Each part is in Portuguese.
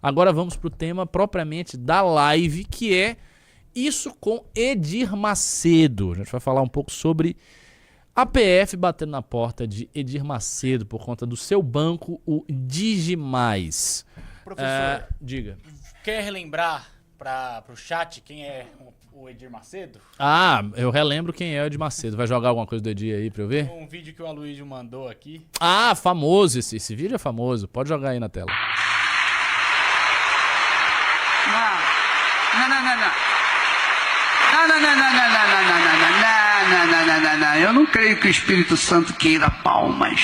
Agora vamos pro tema propriamente da live, que é isso com Edir Macedo. A gente vai falar um pouco sobre a PF batendo na porta de Edir Macedo por conta do seu banco, o Digimais. Professor, diga. quer relembrar para o chat quem é o Edir Macedo? Ah, eu relembro quem é o Edir Macedo. Vai jogar alguma coisa do Edir aí pra eu ver? Um vídeo que o Aloysio mandou aqui. Ah, famoso. Esse vídeo é famoso. Pode jogar aí na tela. Não. Eu não creio que o Espírito Santo queira palmas.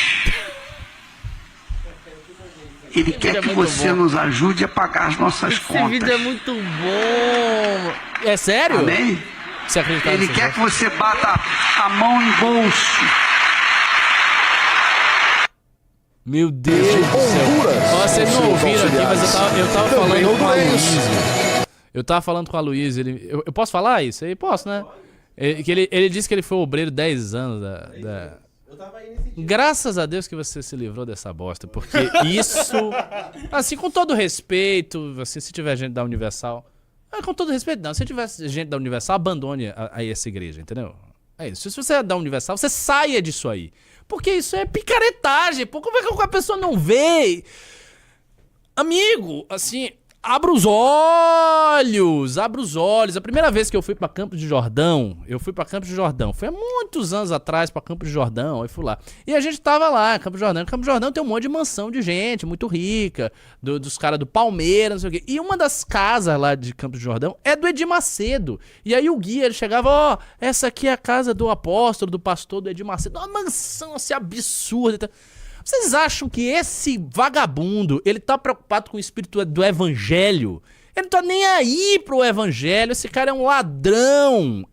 Ele quer que você nos ajude a pagar as nossas contas. Esse vídeo é muito bom. É sério? Amém? Você acredita Ele quer que você bata a mão em bolso. Meu Deus do céu. Ó, vocês não ouviram aqui, mas eu tava falando com a Luísa. Eu tava falando com a Luísa. Eu posso falar isso aí? Posso, né? Ele disse que ele foi obreiro 10 anos Eu tava aí nesse dia. Graças a Deus que você se livrou dessa bosta, porque isso, assim, com todo respeito, assim, se tiver gente da Universal, com todo respeito, não, se tiver gente da Universal, abandone aí essa igreja, entendeu? É isso, se você é da Universal, você saia disso aí, porque isso é picaretagem, pô, como é que a pessoa não vê? Amigo, assim, abra os olhos. A primeira vez que eu fui pra Campos de Jordão, foi há muitos anos atrás pra Campos de Jordão, aí fui lá. E a gente tava lá, em Campos de Jordão. Campos de Jordão tem um monte de mansão de gente muito rica, dos caras do Palmeiras, não sei o quê. E uma das casas lá de Campos de Jordão é do Edir Macedo. E aí o guia, ele chegava, ó, essa aqui é a casa do apóstolo, do pastor do Edir Macedo. Uma mansão assim absurda. Vocês acham que esse vagabundo, ele tá preocupado com o espírito do evangelho? Ele não tá nem aí pro evangelho. Esse cara é um ladrão.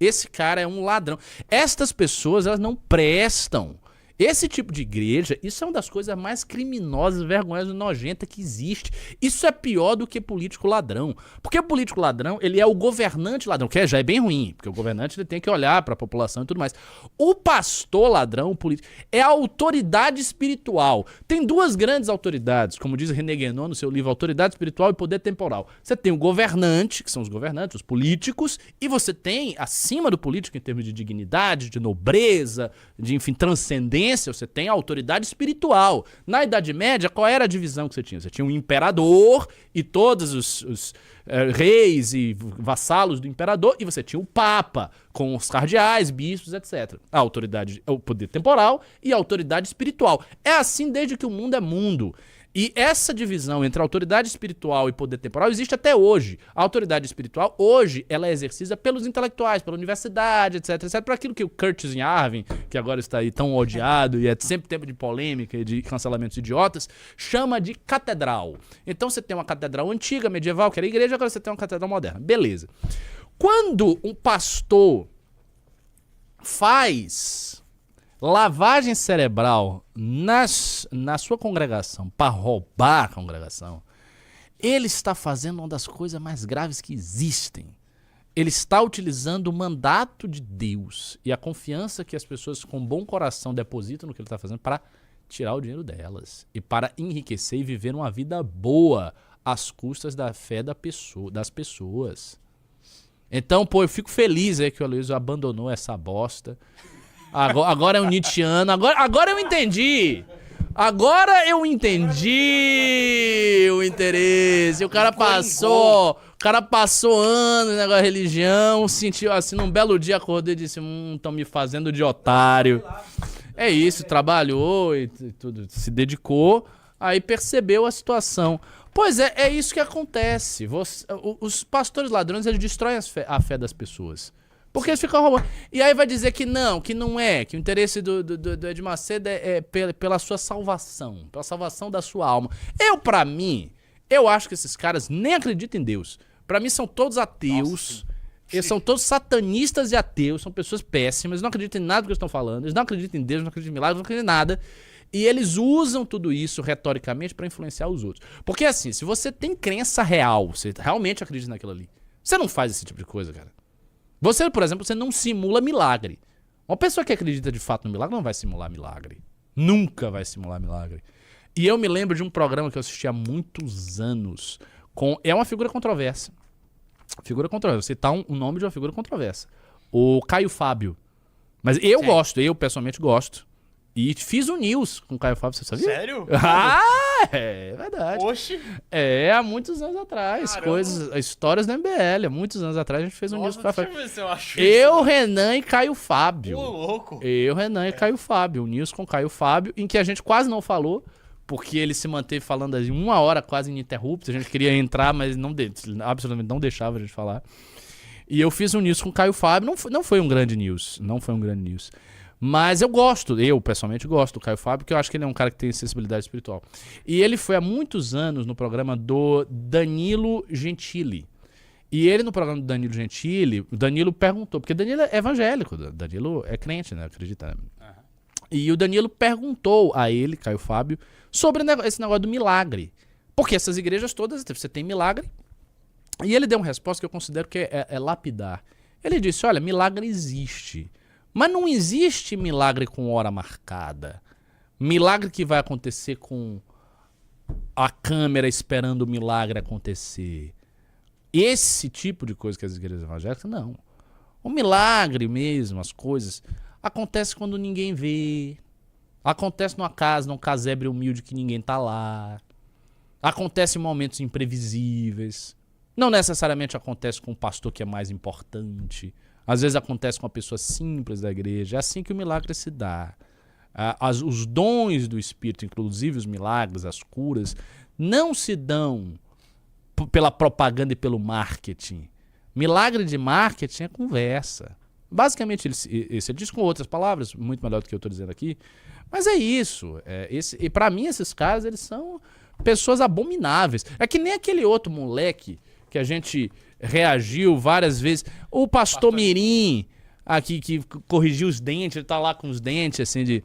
Estas pessoas, elas não prestam. Esse tipo de igreja, isso é uma das coisas mais criminosas, vergonhosas e nojentas que existe. Isso é pior do que político ladrão. Porque o político ladrão, ele é o governante ladrão, que já é bem ruim, porque o governante ele tem que olhar para a população e tudo mais. O pastor ladrão, o político, é a autoridade espiritual. Tem duas grandes autoridades, como diz René Guénon no seu livro Autoridade Espiritual e Poder Temporal. Você tem o governante, que são os governantes, os políticos, e você tem, acima do político, em termos de dignidade, de nobreza, de, enfim, transcendência, você tem a autoridade espiritual. Na Idade Média, qual era a divisão que você tinha? Você tinha um imperador e todos os reis e vassalos do imperador, e você tinha o papa, com os cardeais, bispos, etc. A autoridade, o poder temporal e a autoridade espiritual. É assim desde que o mundo é mundo. E essa divisão entre autoridade espiritual e poder temporal existe até hoje. A autoridade espiritual, hoje, ela é exercida pelos intelectuais, pela universidade, etc, etc. Por aquilo que o Curtis Yarvin, que agora está aí tão odiado e é sempre tempo de polêmica e de cancelamentos idiotas, chama de catedral. Então você tem uma catedral antiga, medieval, que era a igreja, agora você tem uma catedral moderna. Beleza. Quando um pastor faz lavagem cerebral na sua congregação para roubar a congregação, ele está fazendo uma das coisas mais graves que existem. Ele está utilizando o mandato de Deus e a confiança que as pessoas com bom coração depositam no que ele está fazendo para tirar o dinheiro delas e para enriquecer e viver uma vida boa às custas da fé das pessoas. Então, pô, eu fico feliz aí que o Aloysio abandonou essa bosta. Agora é um Nietzscheano. Agora eu entendi. Agora eu entendi o interesse. O cara passou anos no negócio de religião, sentiu assim, num belo dia acordou e disse, tão me fazendo de otário. É isso, trabalhou e tudo, se dedicou, aí percebeu a situação. Pois é isso que acontece. Os pastores ladrões, eles destroem a fé das pessoas. Porque eles ficam roubando. E aí vai dizer que não é, que o interesse do Edir Macedo é pela sua salvação, pela salvação da sua alma. Pra mim, eu acho que esses caras nem acreditam em Deus. Pra mim são todos ateus, eles são todos satanistas e ateus, são pessoas péssimas, não acreditam em nada do que eles estão falando, eles não acreditam em Deus, não acreditam em milagres, não acreditam em nada. E eles usam tudo isso retoricamente pra influenciar os outros. Porque assim, se você tem crença real, você realmente acredita naquilo ali, você não faz esse tipo de coisa, cara. Você, por exemplo, você não simula milagre. Uma pessoa que acredita de fato no milagre não vai simular milagre. Nunca vai simular milagre. E eu me lembro de um programa que eu assisti há muitos anos, É uma figura controversa. Figura controversa. Você tá um nome de uma figura controversa. O Caio Fábio. Mas eu gosto, eu pessoalmente gosto. E fiz um news com o Caio Fábio, você sabia? Sério? Ah, é verdade. Oxi. Há muitos anos atrás. Histórias da MBL. Há muitos anos atrás a gente fez um news com o Caio Fábio. Deixa eu ver se eu acho Eu, Renan e Caio Fábio. Ô, louco. Eu, Renan e Caio Fábio. Um news com o Caio Fábio, em que a gente quase não falou, porque ele se manteve falando assim, 1 hora quase ininterrupta. A gente queria entrar, mas absolutamente não deixava a gente falar. E eu fiz um news com o Caio Fábio. Não foi um grande news. Não foi um grande news. Mas eu pessoalmente gosto do Caio Fábio, porque eu acho que ele é um cara que tem sensibilidade espiritual. E ele foi há muitos anos no programa do Danilo Gentili. E ele no programa do Danilo Gentili, o Danilo perguntou, porque Danilo é evangélico, Danilo é crente, né? Acredita, né? Uhum. E o Danilo perguntou a ele, Caio Fábio, sobre esse negócio do milagre. Porque essas igrejas todas, você tem milagre. E ele deu uma resposta que eu considero que é lapidar. Ele disse, olha, milagre existe. Mas não existe milagre com hora marcada. Milagre que vai acontecer com a câmera esperando o milagre acontecer. Esse tipo de coisa que as igrejas evangélicas, não. O milagre mesmo, as coisas, acontece quando ninguém vê. Acontece num casebre humilde que ninguém tá lá. Acontece em momentos imprevisíveis. Não necessariamente acontece com o pastor que é mais importante. Às vezes acontece com uma pessoa simples da igreja. É assim que o milagre se dá. Os dons do Espírito, inclusive os milagres, as curas, não se dão pela propaganda e pelo marketing. Milagre de marketing é conversa. Basicamente, ele diz com outras palavras, muito melhor do que eu estou dizendo aqui. Mas é isso. E para mim, esses caras, eles são pessoas abomináveis. É que nem aquele outro moleque que a gente reagiu várias vezes. O pastor Mirim, aqui, que corrigiu os dentes, ele tá lá com os dentes, assim, de...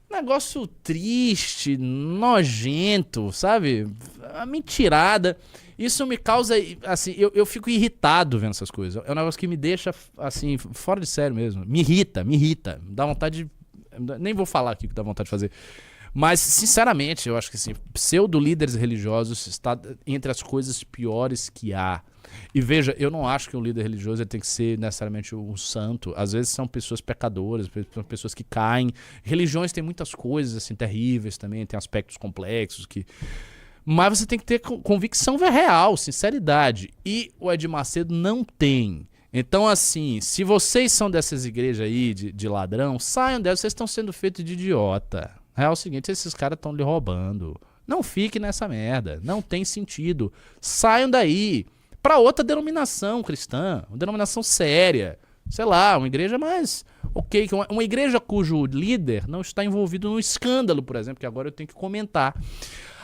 Negócio triste, nojento, sabe? A mentirada. Isso me causa, assim, eu fico irritado vendo essas coisas. É um negócio que me deixa, assim, fora de sério mesmo. Me irrita. Dá vontade de... Nem vou falar aqui o que dá vontade de fazer. Mas, sinceramente, eu acho que assim, pseudo-líderes religiosos está entre as coisas piores que há. E veja, eu não acho que um líder religioso ele tem que ser necessariamente um santo. Às vezes são pessoas pecadoras, são pessoas que caem. Religiões têm muitas coisas assim terríveis também, tem aspectos complexos que... Mas você tem que ter convicção real, sinceridade. E o Edir Macedo não tem. Então, assim, se vocês são dessas igrejas aí de ladrão, saiam delas, vocês estão sendo feitos de idiota. É o seguinte, esses caras estão lhe roubando. Não fique nessa merda. Não tem sentido. Saiam daí. Para outra denominação cristã. Uma denominação séria. Sei lá, uma igreja mais... Ok, uma igreja cujo líder não está envolvido num escândalo, por exemplo, que agora eu tenho que comentar.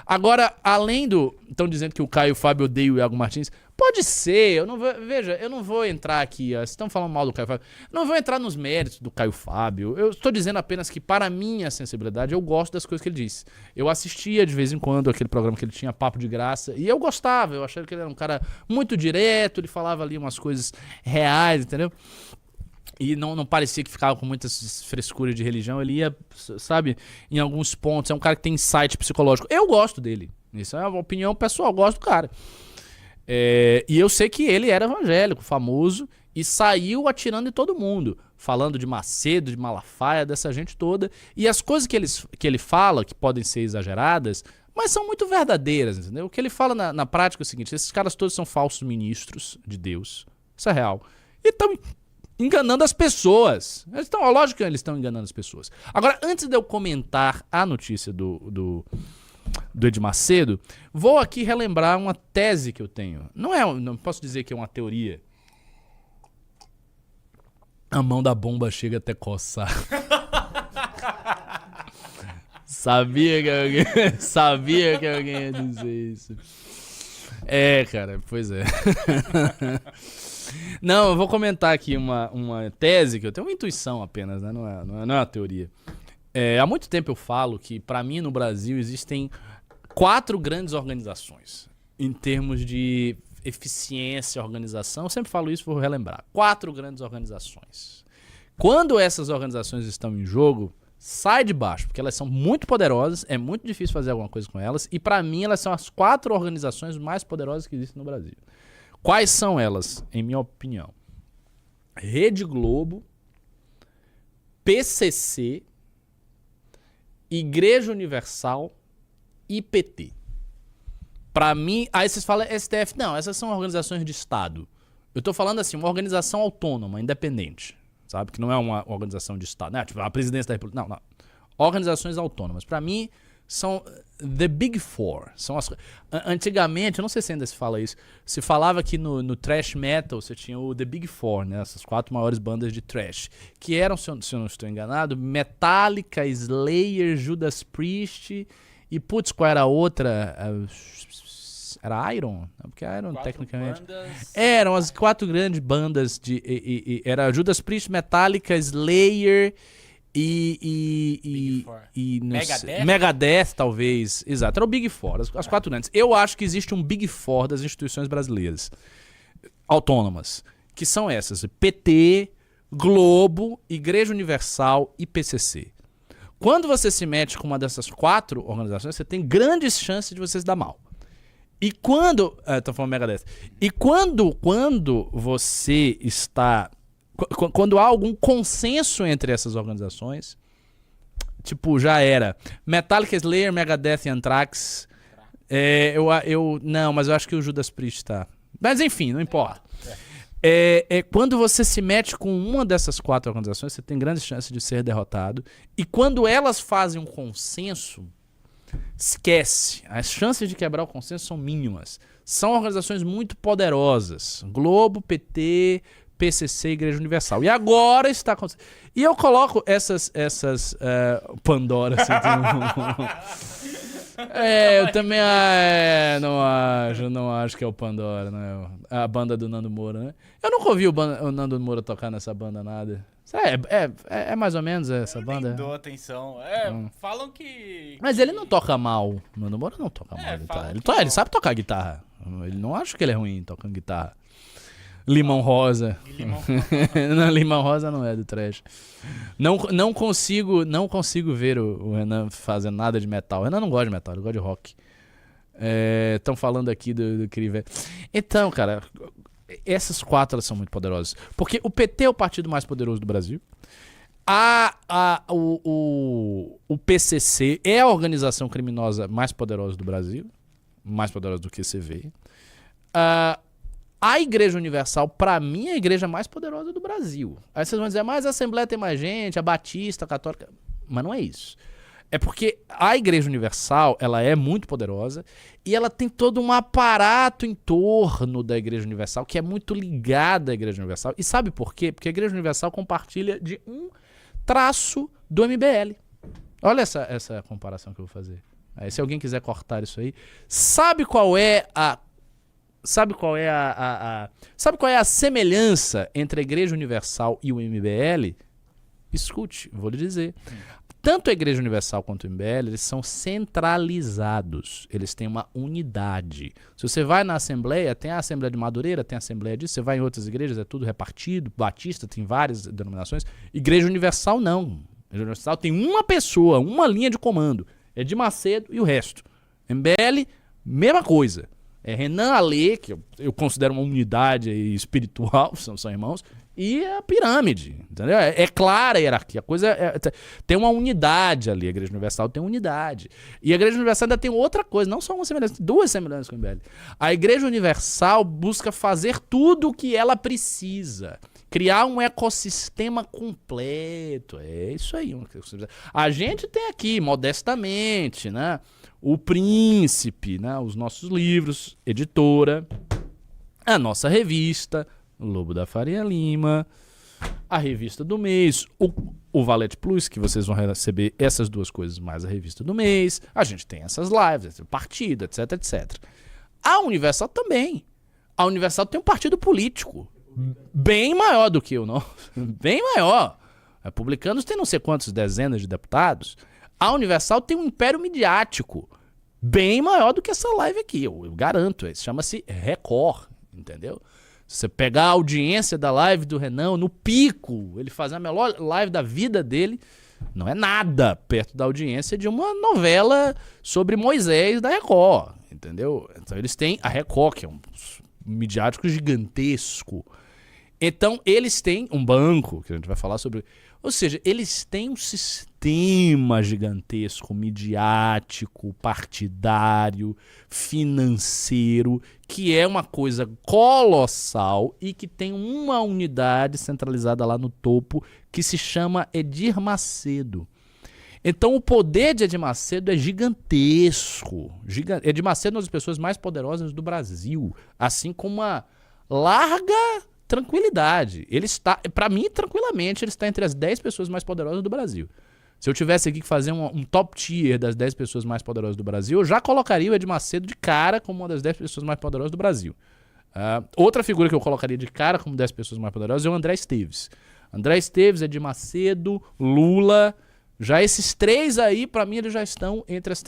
Agora, além do... Estão dizendo que o Caio Fábio odeia o Iago Martins. Pode ser, eu não vou... Veja, eu não vou entrar aqui... Vocês estão falando mal do Caio Fábio. Eu não vou entrar nos méritos do Caio Fábio. Eu estou dizendo apenas que, para a minha sensibilidade, eu gosto das coisas que ele diz. Eu assistia de vez em quando aquele programa que ele tinha, Papo de Graça, e eu gostava. Eu achava que ele era um cara muito direto, ele falava ali umas coisas reais, entendeu? E não parecia que ficava com muitas frescuras de religião. Ele ia, sabe, em alguns pontos. É um cara que tem insight psicológico. Eu gosto dele. Isso é uma opinião pessoal. Eu gosto do cara. E eu sei que ele era evangélico, famoso. E saiu atirando em todo mundo. Falando de Macedo, de Malafaia, dessa gente toda. E as coisas que ele fala, que podem ser exageradas, mas são muito verdadeiras, entendeu? O que ele fala na prática é o seguinte. Esses caras todos são falsos ministros de Deus. Isso é real. E estão... enganando as pessoas. Lógico que eles estão enganando as pessoas. Agora, antes de eu comentar a notícia do Edir Macedo, vou aqui relembrar uma tese que eu tenho. Não posso dizer que é uma teoria. A mão da bomba chega até coçar. Sabia que alguém ia dizer isso. Cara, pois é. Não, eu vou comentar aqui uma tese que eu tenho, uma intuição apenas, né? Não é uma teoria. Há muito tempo eu falo que, para mim, no Brasil, existem 4 grandes organizações em termos de eficiência, organização. Eu sempre falo isso, vou relembrar. 4 grandes organizações. Quando essas organizações estão em jogo, sai de baixo, porque elas são muito poderosas, é muito difícil fazer alguma coisa com elas, e pra mim elas são as 4 organizações mais poderosas que existem no Brasil. Quais são elas, em minha opinião? Rede Globo, PCC, Igreja Universal e PT. Pra mim, aí vocês falam STF, não, essas são organizações de Estado. Eu tô falando assim, uma organização autônoma, independente, sabe? Que não é uma organização de Estado, né? Tipo, a presidência da República, não. Organizações autônomas. Pra mim, são the Big Four. São antigamente, eu não sei se ainda se fala isso, se falava que no thrash metal você tinha o The Big Four, né? Essas 4 maiores bandas de thrash. Que eram, se eu não estou enganado, Metallica, Slayer, Judas Priest e, putz, qual era a outra? Era Iron? Porque Iron, 4 tecnicamente... bandas. Eram as 4 grandes bandas de... era Judas Priest, Metallica, Slayer... Megadeth, talvez. Exato, era o Big Four, as 4 grandes. Eu acho que existe um Big Four das instituições brasileiras autônomas, que são essas: PT, Globo, Igreja Universal e PCC. Quando você se mete com uma dessas 4 organizações, você tem grandes chances de você se dar mal. E quando... tô falando Megadeth. E quando você está... Quando há algum consenso entre essas organizações, tipo, já era Metallica, Slayer, Megadeth e Anthrax. Não, mas eu acho que o Judas Priest tá. Mas enfim, não importa. Quando você se mete com uma dessas 4 organizações, você tem grandes chances de ser derrotado. E quando elas fazem um consenso, esquece. As chances de quebrar o consenso são mínimas. São organizações muito poderosas. Globo, PT... PCC, Igreja Universal. E agora está acontecendo. E eu coloco essas Pandora, assim. Eu também não acho que é o Pandora, né? A banda do Nando Moura, né? Eu nunca ouvi o Nando Moura tocar nessa banda, nada. É mais ou menos essa banda? Nem dou atenção. Falam que... Mas ele não toca mal. O Nando Moura não toca mal. Ele sabe tocar guitarra. Ele não acha que ele é ruim tocando guitarra. Limão Rosa. Não, Limão Rosa não é do thrash. Não consigo ver o Renan fazendo nada de metal. O Renan não gosta de metal, ele gosta de rock. Estão falando aqui do Criver. Então, cara, essas 4 elas são muito poderosas. Porque o PT é o partido mais poderoso do Brasil. O PCC é a organização criminosa mais poderosa do Brasil. Mais poderosa do que você vê. A Igreja Universal, pra mim, é a igreja mais poderosa do Brasil. Aí vocês vão dizer, mas a Assembleia tem mais gente, a Batista, a Católica... Mas não é isso. É porque a Igreja Universal, ela é muito poderosa e ela tem todo um aparato em torno da Igreja Universal que é muito ligada à Igreja Universal. E sabe por quê? Porque a Igreja Universal compartilha de um traço do MBL. Olha essa comparação que eu vou fazer. Aí, se alguém quiser cortar isso aí, sabe qual é a semelhança entre a Igreja Universal e o MBL? Escute, vou lhe dizer. Tanto a Igreja Universal quanto o MBL, eles são centralizados. Eles têm uma unidade. Se você vai na Assembleia, tem a Assembleia de Madureira, tem a Assembleia disso. Você vai em outras igrejas, é tudo repartido. Batista tem várias denominações. Igreja Universal não. A Igreja Universal tem uma pessoa, uma linha de comando. É de Macedo e o resto. MBL, mesma coisa. É Renan Alê, que eu considero uma unidade espiritual, são irmãos, e a pirâmide, entendeu? É clara a hierarquia, a coisa tem uma unidade ali, a Igreja Universal tem unidade. E a Igreja Universal ainda tem outra coisa, não só uma semelhança, 2 semelhanças com o MBL. A Igreja Universal busca fazer tudo o que ela precisa, criar um ecossistema completo, é isso aí. A gente tem aqui, modestamente, né? O Príncipe, né? Os nossos livros, editora, a nossa revista, Lobo da Faria Lima, a revista do mês, o Valete Plus, que vocês vão receber essas 2 coisas mais a revista do mês. A gente tem essas lives, partido, etc, etc. A Universal também. A Universal tem um partido político bem maior do que o nosso, bem maior. Republicanos tem não sei quantas dezenas de deputados. A Universal tem um império midiático bem maior do que essa live aqui, eu garanto. Isso chama-se Record, entendeu? Se você pegar a audiência da live do Renan no pico, ele fazer a melhor live da vida dele, Não é nada perto da audiência de uma novela sobre Moisés da Record, entendeu? Então eles têm a Record, que é um midiático gigantesco. Então eles têm um banco, que a gente vai falar sobre... Ou seja, eles têm um sistema gigantesco, midiático, partidário, financeiro, que é uma coisa colossal e que tem uma unidade centralizada lá no topo que se chama Edir Macedo. Então o poder de Edir Macedo é gigantesco. Edir Macedo é uma das pessoas mais poderosas do Brasil, assim como uma larga... tranquilidade. Ele está, pra mim, tranquilamente, ele está entre as 10 pessoas mais poderosas do Brasil. Se eu tivesse aqui que fazer um top tier das 10 pessoas mais poderosas do Brasil, eu já colocaria o Edir Macedo de cara como uma das 10 pessoas mais poderosas do Brasil. Outra figura que eu colocaria de cara como 10 pessoas mais poderosas é o André Esteves. André Esteves, Edir Macedo, Lula. Já esses três aí, pra mim, eles já estão entre as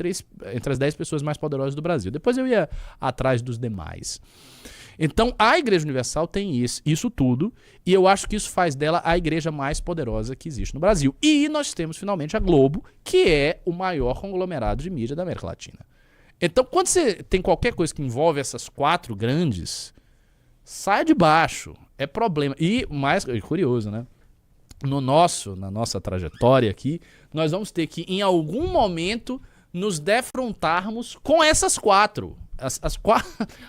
10 pessoas mais poderosas do Brasil. Depois eu ia atrás dos demais. Então, a Igreja Universal tem isso tudo, e eu acho que isso faz dela a igreja mais poderosa que existe no Brasil. E nós temos, finalmente, a Globo, que é o maior conglomerado de mídia da América Latina. Então, quando você tem qualquer coisa que envolve essas 4 grandes, sai de baixo, é problema. E, mais curioso, né? Na nossa trajetória aqui, nós vamos ter que, em algum momento, nos defrontarmos com essas 4.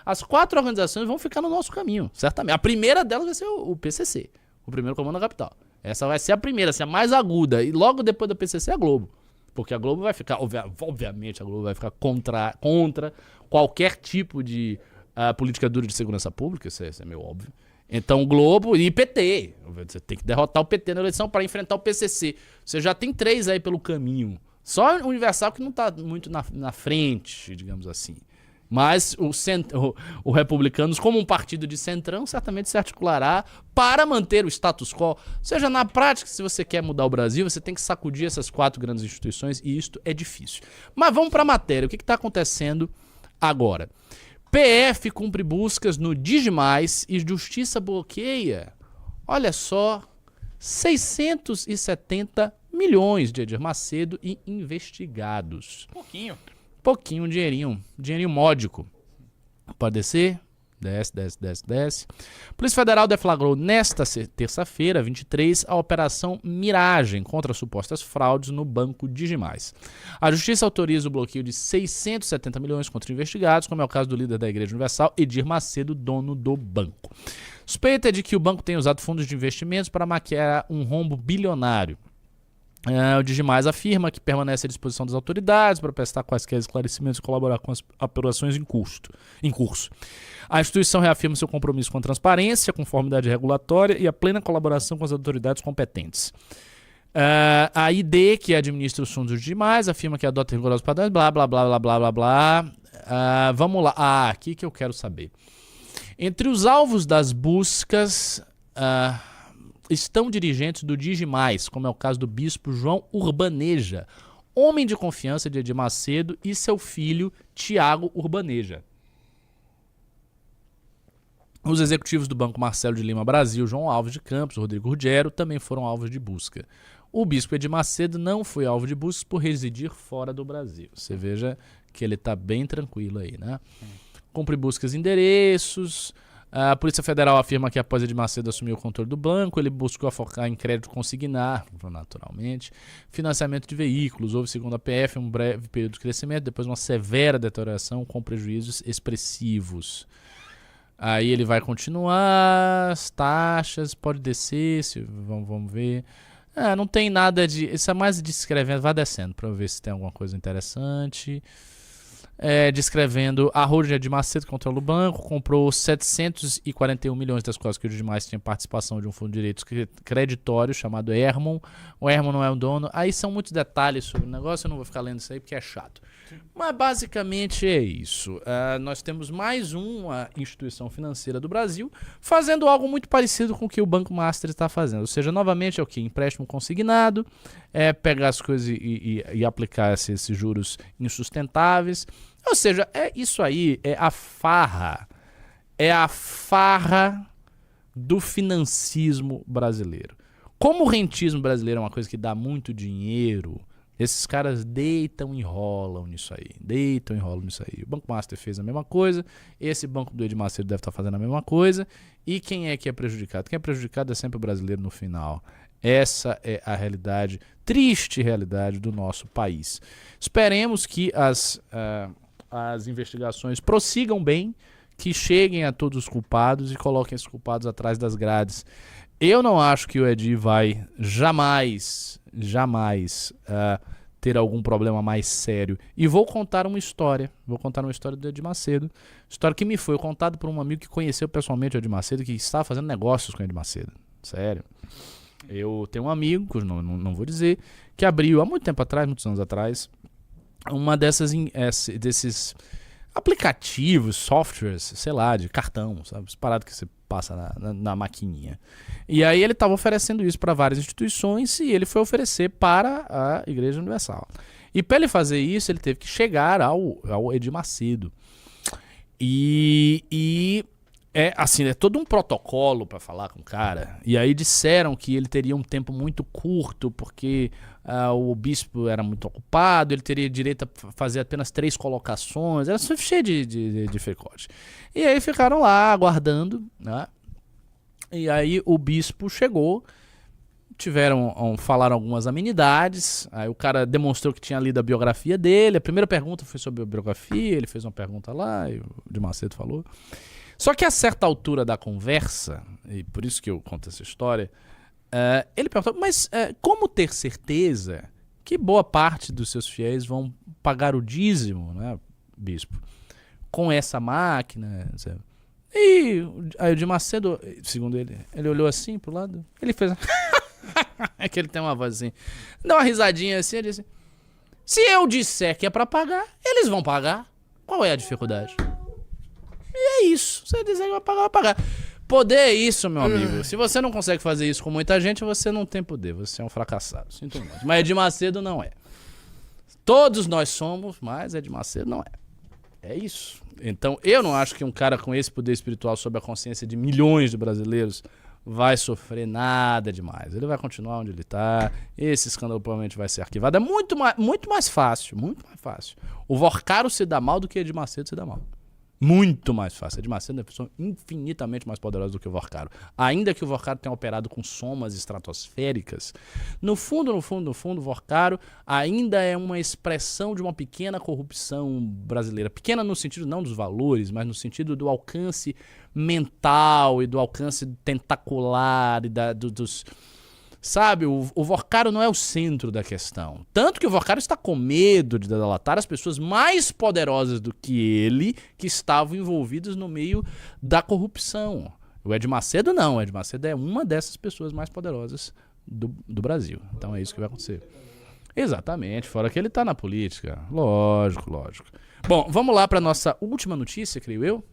As 4 organizações vão ficar no nosso caminho, certamente. A primeira delas vai ser o PCC, o Primeiro Comando da Capital. Essa vai ser a primeira, a mais aguda. E logo depois da PCC é a Globo. Porque a Globo vai ficar, obviamente, a Globo vai ficar contra qualquer tipo de política dura de segurança pública, isso é meio óbvio. Então, Globo e PT. Você tem que derrotar o PT na eleição para enfrentar o PCC. Você já tem 3 aí pelo caminho. Só o Universal que não está muito na frente, digamos assim. Mas o Republicanos, como um partido de centrão, certamente se articulará para manter o status quo. Ou seja, na prática, se você quer mudar o Brasil, você tem que sacudir essas 4 grandes instituições, e isto é difícil. Mas vamos para a matéria. O que está acontecendo agora? PF cumpre buscas no Digimais e Justiça bloqueia, olha só, 670 milhões de Edir Macedo e investigados. Pouquinho, dinheirinho módico. Pode descer? Desce. Polícia Federal deflagrou nesta terça-feira, 23, a Operação Miragem contra supostas fraudes no Banco Digimais. A Justiça autoriza o bloqueio de 670 milhões contra investigados, como é o caso do líder da Igreja Universal, Edir Macedo, dono do banco. Suspeita é de que o banco tenha usado fundos de investimentos para maquiar um rombo bilionário. O Digimais afirma que permanece à disposição das autoridades para prestar quaisquer esclarecimentos e colaborar com as apurações em curso. A instituição reafirma seu compromisso com a transparência, a conformidade regulatória e a plena colaboração com as autoridades competentes. A ID, que administra os fundos dos Digimais, afirma que adota rigorosos padrões, blá, blá, blá, blá, blá, blá, blá. Vamos lá. Aqui que eu quero saber. Entre os alvos das buscas... estão dirigentes do Digimais, como é o caso do bispo João Urbaneja, homem de confiança de Edir Macedo, e seu filho Tiago Urbaneja. Os executivos do Banco Marcelo de Lima Brasil, João Alves de Campos e Rodrigo Ruggiero, também foram alvos de busca. O bispo Edir Macedo não foi alvo de busca por residir fora do Brasil. Você veja que ele está bem tranquilo aí, né? Cumpre buscas em endereços... A Polícia Federal afirma que após Edir Macedo assumir o controle do banco, ele buscou focar em crédito consignar, naturalmente, financiamento de veículos. Houve, segundo a PF, um breve período de crescimento, depois uma severa deterioração com prejuízos expressivos. Aí ele vai continuar, as taxas, pode descer, vamos ver. Não tem nada de... Isso é mais descrevendo, vai descendo para ver se tem alguma coisa interessante. Descrevendo a holding de Edir Macedo, que controla o banco, comprou 741 milhões, das quais que o Digimais tinha participação de um fundo de direitos creditórios chamado Hermon. O Hermon não é o dono. Aí são muitos detalhes sobre o negócio, eu não vou ficar lendo isso aí porque é chato. Mas basicamente é isso. Nós temos mais uma instituição financeira do Brasil fazendo algo muito parecido com o que o Banco Master está fazendo. Ou seja, novamente é o que? Empréstimo consignado, pegar as coisas e aplicar esses juros insustentáveis. Ou seja, isso aí é a farra do financismo brasileiro. Como o rentismo brasileiro é uma coisa que dá muito dinheiro, esses caras deitam e enrolam nisso aí. O Banco Master fez a mesma coisa, esse banco do Edir Macedo deve estar fazendo a mesma coisa. E quem é que é prejudicado? Quem é prejudicado é sempre o brasileiro no final. Essa é a realidade, triste realidade do nosso país. Esperemos que as investigações prossigam bem, que cheguem a todos os culpados e coloquem esses culpados atrás das grades. Eu não acho que o Edir vai jamais ter algum problema mais sério. E vou contar uma história do Edir Macedo. História que me foi contada por um amigo que conheceu pessoalmente o Edir Macedo, que estava fazendo negócios com o Edir Macedo. Sério. Eu tenho um amigo, cujo nome não vou dizer, que abriu há muito tempo atrás, muitos anos atrás, uma desses aplicativos, softwares, sei lá, de cartão, sabe? Essa parada que você passa na maquininha. E aí ele estava oferecendo isso para várias instituições e ele foi oferecer para a Igreja Universal. E para ele fazer isso, ele teve que chegar ao Edir Macedo. É todo um protocolo para falar com o cara. E aí disseram que ele teria um tempo muito curto, porque o bispo era muito ocupado, ele teria direito a fazer apenas 3 colocações. Era cheio de fricote. E aí ficaram lá aguardando, né? E aí o bispo chegou, falaram algumas amenidades, aí o cara demonstrou que tinha lido a biografia dele. A primeira pergunta foi sobre a biografia, ele fez uma pergunta lá, e o Edir Macedo falou. Só que a certa altura da conversa, e por isso que eu conto essa história, ele perguntou, mas como ter certeza que boa parte dos seus fiéis vão pagar o dízimo, né, bispo, com essa máquina? E aí o Edir Macedo, segundo ele olhou assim pro lado, ele fez... é que ele tem uma voz assim, deu uma risadinha assim, ele disse, se eu disser que é pra pagar, eles vão pagar. Qual é a dificuldade? E é isso. Você dizer que vai pagar. Poder é isso, meu amigo. Se você não consegue fazer isso com muita gente, você não tem poder. Você é um fracassado. Sinto muito. Mas Edir Macedo não é. Todos nós somos, mas Edir Macedo não é. É isso. Então, eu não acho que um cara com esse poder espiritual sobre a consciência de milhões de brasileiros vai sofrer nada demais. Ele vai continuar onde ele está. Esse escândalo provavelmente vai ser arquivado. É muito mais fácil. O Vorcaro se dá mal do que Edir Macedo se dá mal. Muito mais fácil. Edir Macedo é uma pessoa infinitamente mais poderosa do que o Vorcaro. Ainda que o Vorcaro tenha operado com somas estratosféricas, no fundo, o Vorcaro ainda é uma expressão de uma pequena corrupção brasileira. Pequena no sentido não dos valores, mas no sentido do alcance mental e do alcance tentacular e dos... Sabe, o Vorcaro não é o centro da questão. Tanto que o Vorcaro está com medo de delatar as pessoas mais poderosas do que ele, que estavam envolvidas no meio da corrupção. O Edir Macedo não. O Edir Macedo é uma dessas pessoas mais poderosas do Brasil. Então é isso que vai acontecer. Exatamente, fora que ele está na política. Lógico. Bom, vamos lá para nossa última notícia, creio eu.